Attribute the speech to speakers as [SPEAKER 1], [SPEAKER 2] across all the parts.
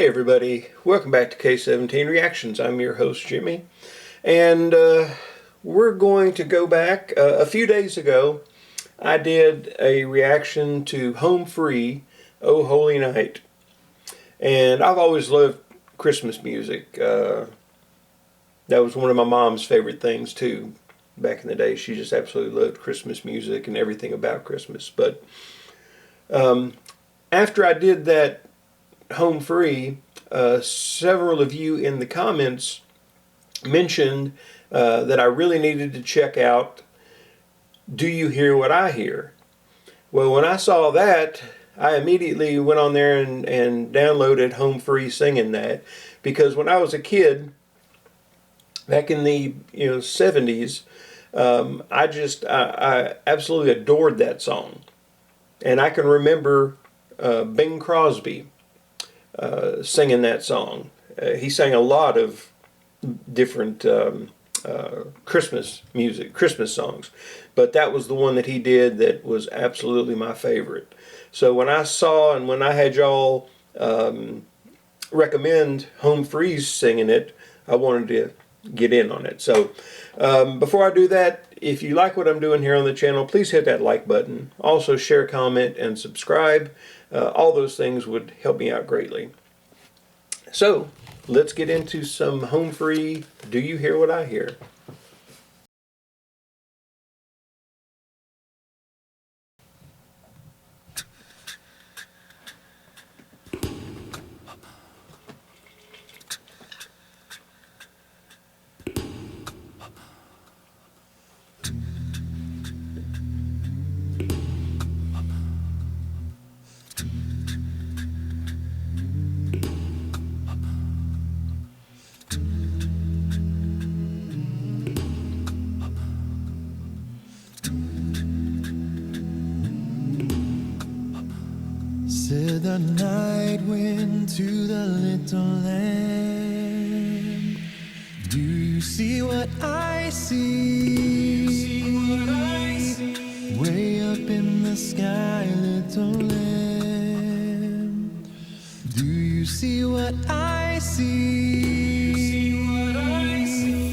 [SPEAKER 1] Hey everybody, welcome back to K17 Reactions. I'm your host Jimmy, and we're going to go back. A few days ago I did a reaction to Home Free, Oh Holy Night, and I've always loved Christmas music. That was one of my mom's favorite things too. Back in the day, she just absolutely loved Christmas music and everything about Christmas. But after I did that Home Free, several of you in the comments mentioned that I really needed to check out Do You Hear What I Hear? Well, when I saw that, I immediately went on there and downloaded Home Free singing that, because when I was a kid back in the 70s, I absolutely adored that song. And I can remember Bing Crosby singing that song. He sang a lot of different Christmas music, Christmas songs, but that was the one that he did that was absolutely my favorite. So when I saw and when I had y'all recommend Home Freeze singing it, I wanted to get in on it. So before I do that, if you like what I'm doing here on the channel, please hit that like button. Also share, comment, and subscribe. All those things would help me out greatly. So let's get into some Home Free Do You Hear What I Hear?
[SPEAKER 2] Said the night wind to the little lamb, do you see what I see? Way up in the sky, little lamb, do you see what I see?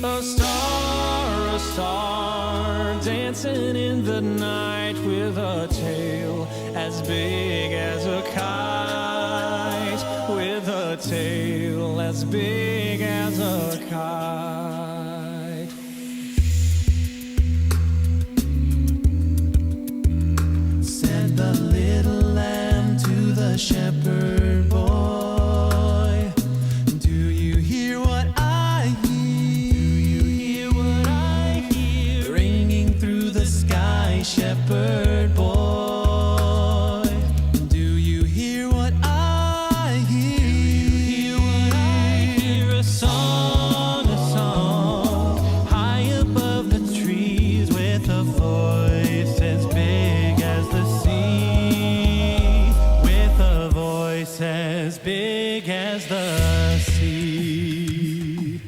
[SPEAKER 2] A star dancing in the night with a tail as big as a kite, with a tail as big as a kite. Said the little lamb to the shepherd boy, do you hear what I hear? Do you hear what I hear? Ringing through the sky, shepherd boy. As big as the sea,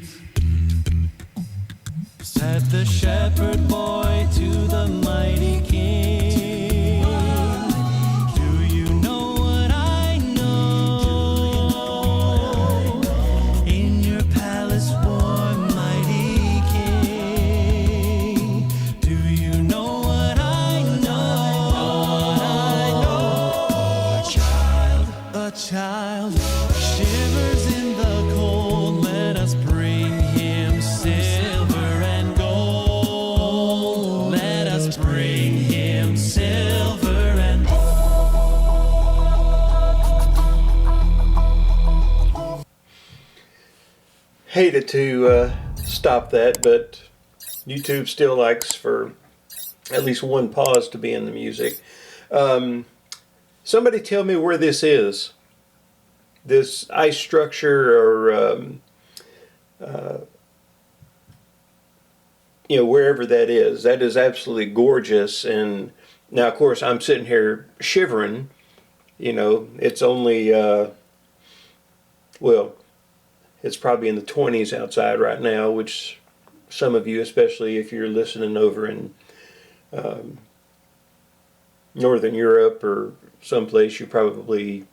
[SPEAKER 2] said the shepherd boy to the mighty king, do you know what I know? In your palace warm, mighty king, do you know what I know? A child shivers in the cold. Let us bring him silver and gold. Let us bring him silver and gold.
[SPEAKER 1] Hated to stop that, but YouTube still likes for at least one pause to be in the music. Somebody tell me where this is. This ice structure, or wherever that is absolutely gorgeous. And now, of course, I'm sitting here shivering. It's only well, it's probably in the 20s outside right now, which some of you, especially if you're listening over in Northern Europe or someplace, you probably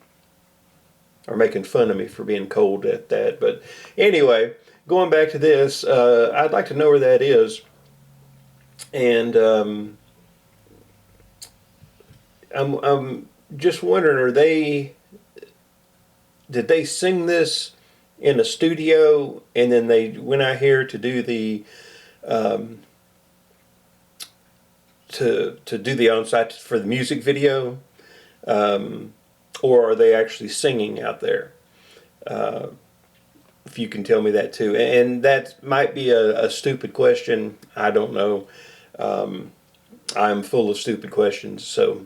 [SPEAKER 1] are making fun of me for being cold at that. But anyway, going back to this, I'd like to know where that is. And I'm just wondering, did they sing this in a studio and then they went out here to do the to do the on-site for the music video, or are they actually singing out there? If you can tell me that too. And that might be a stupid question. I don't know. I'm full of stupid questions. So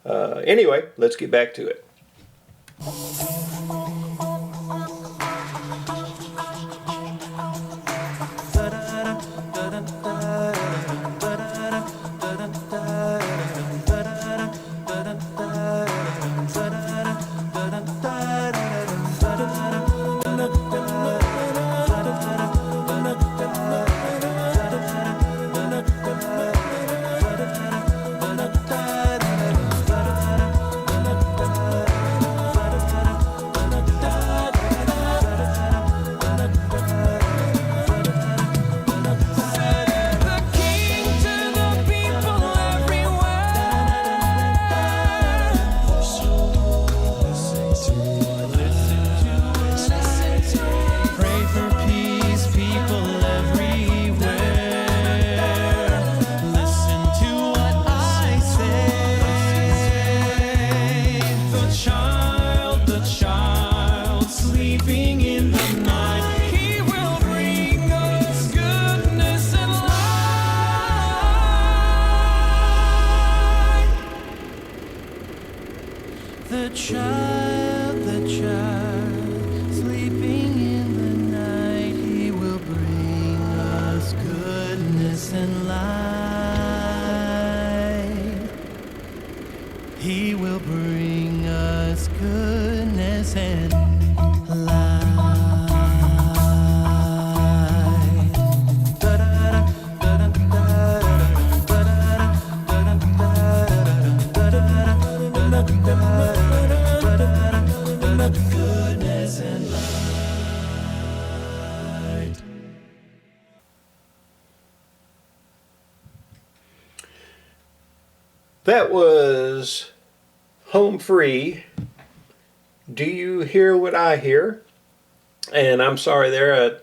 [SPEAKER 1] anyway, let's get back to it.
[SPEAKER 2] The child, sleeping in the night, he will bring us goodness and light. He will bring us goodness and light. Goodness and light.
[SPEAKER 1] That was Home Free. Do you hear what I hear? And I'm sorry there, I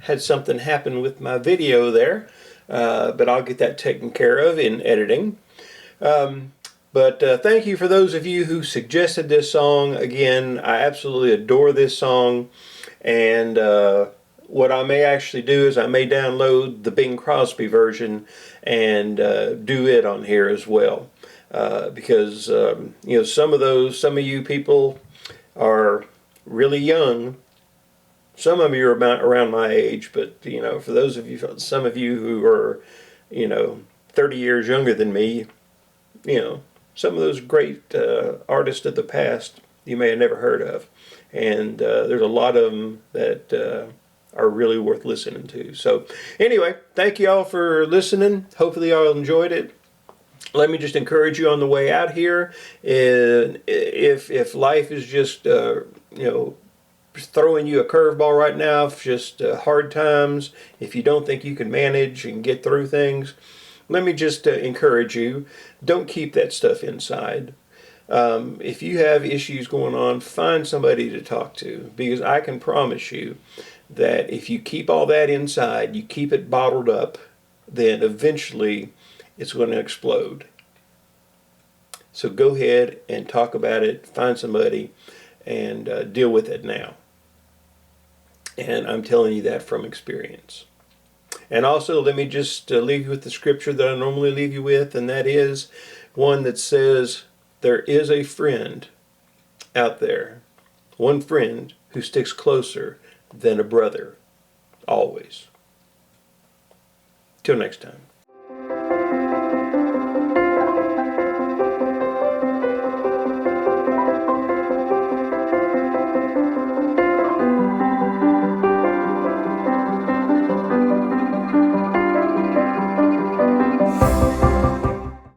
[SPEAKER 1] had something happen with my video there, but I'll get that taken care of in editing. But thank you for those of you who suggested this song. Again, I absolutely adore this song. And what I may actually do is I may download the Bing Crosby version and do it on here as well. Because, you know, some of you people are really young. Some of you are around my age, but, you know, for those of you, some of you who are, you know, 30 years younger than me, you know, some of those great artists of the past you may have never heard of. And there's a lot of them that are really worth listening to. So anyway, thank you all for listening. Hopefully y'all enjoyed it. Let me just encourage you on the way out here. If life is just, you know, throwing you a curveball right now, just hard times, if you don't think you can manage and get through things, let me just encourage you, don't keep that stuff inside. If you have issues going on, find somebody to talk to, because I can promise you that if you keep all that inside, you keep it bottled up, then eventually it's going to explode. So go ahead and talk about it, find somebody, and deal with it now. And I'm telling you that from experience. And also, let me just leave you with the scripture that I normally leave you with, and that is one that says, there is a friend out there, one friend who sticks closer than a brother, always. Till next time.